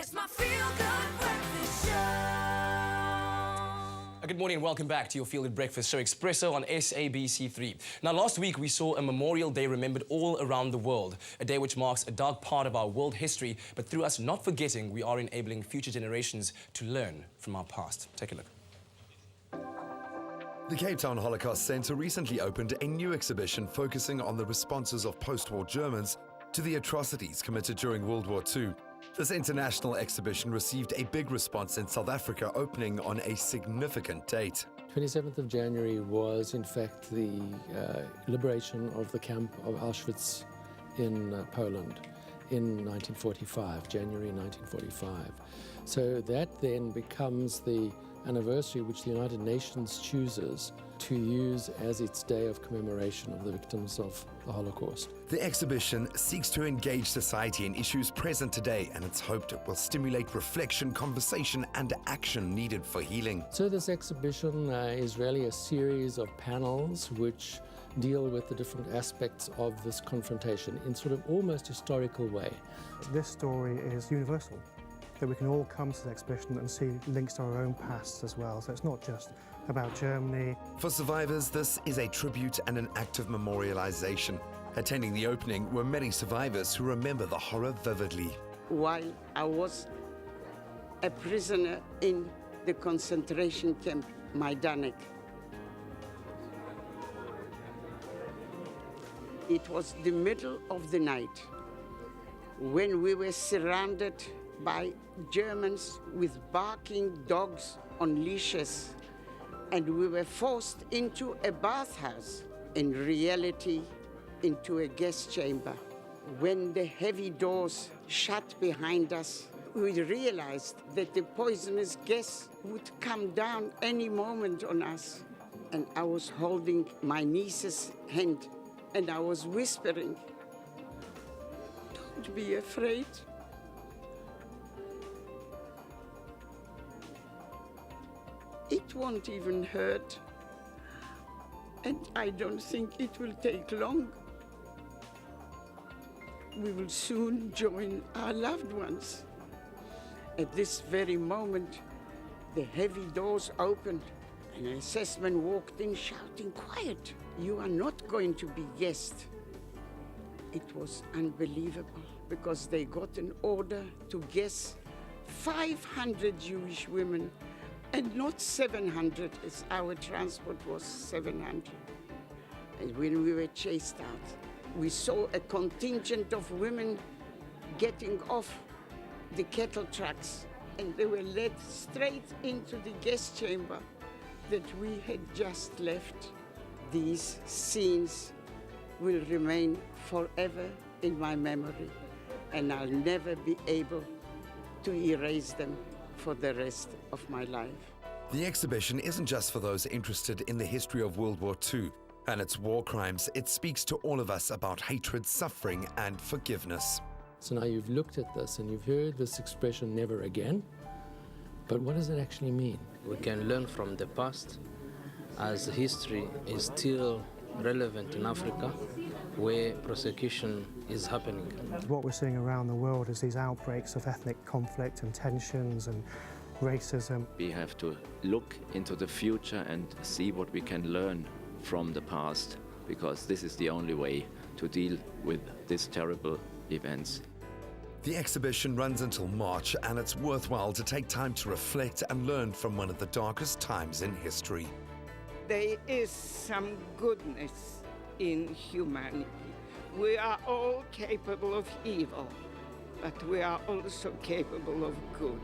It's my feel-good breakfast show. Good morning and welcome back to your Feel Good Breakfast show, Expresso on SABC3. Now, last week we saw a Memorial Day remembered all around the world, a day which marks a dark part of our world history, but through us not forgetting, we are enabling future generations to learn from our past. Take a look. The Cape Town Holocaust Centre recently opened a new exhibition focusing on the responses of post-war Germans to the atrocities committed during World War II. This international exhibition received a big response in South Africa, opening on a significant date. 27th of January was, in fact, the liberation of the camp of Auschwitz in Poland in 1945, January 1945. So that then becomes the anniversary which the United Nations chooses to use as its day of commemoration of the victims of the Holocaust. The exhibition seeks to engage society in issues present today, and it's hoped it will stimulate reflection, conversation and action needed for healing. So this exhibition is really a series of panels which deal with the different aspects of this confrontation in sort of almost historical way. This story is universal, that we can all come to the exhibition and see links to our own pasts as well. So it's not just about Germany. For survivors, this is a tribute and an act of memorialization. Attending the opening were many survivors who remember the horror vividly. While I was a prisoner in the concentration camp Majdanek, it was the middle of the night when we were surrounded by Germans with barking dogs on leashes, and we were forced into a bathhouse, in reality into a gas chamber. When the heavy doors shut behind us, we realized that the poisonous gas would come down any moment on us. And I was holding my niece's hand and I was whispering, "Don't be afraid. It won't even hurt, and I don't think it will take long. We will soon join our loved ones." At this very moment, the heavy doors opened, and an assessman walked in shouting, "Quiet, you are not going to be guests." It was unbelievable, because they got an order to guess 500 Jewish women, and not 700, as our transport was 700. And when we were chased out, we saw a contingent of women getting off the cattle trucks, and they were led straight into the gas chamber that we had just left. These scenes will remain forever in my memory, and I'll never be able to erase them for the rest of my life. The exhibition isn't just for those interested in the history of World War II and its war crimes. It speaks to all of us about hatred, suffering and forgiveness. So now you've looked at this and you've heard this expression, "never again," but what does it actually mean? We can learn from the past, as history is still relevant in Africa, where persecution is happening. What we're seeing around the world is these outbreaks of ethnic conflict and tensions and racism. We have to look into the future and see what we can learn from the past, because this is the only way to deal with these terrible events. The exhibition runs until March, and it's worthwhile to take time to reflect and learn from one of the darkest times in history. There is some goodness in humanity. We are all capable of evil, but we are also capable of good.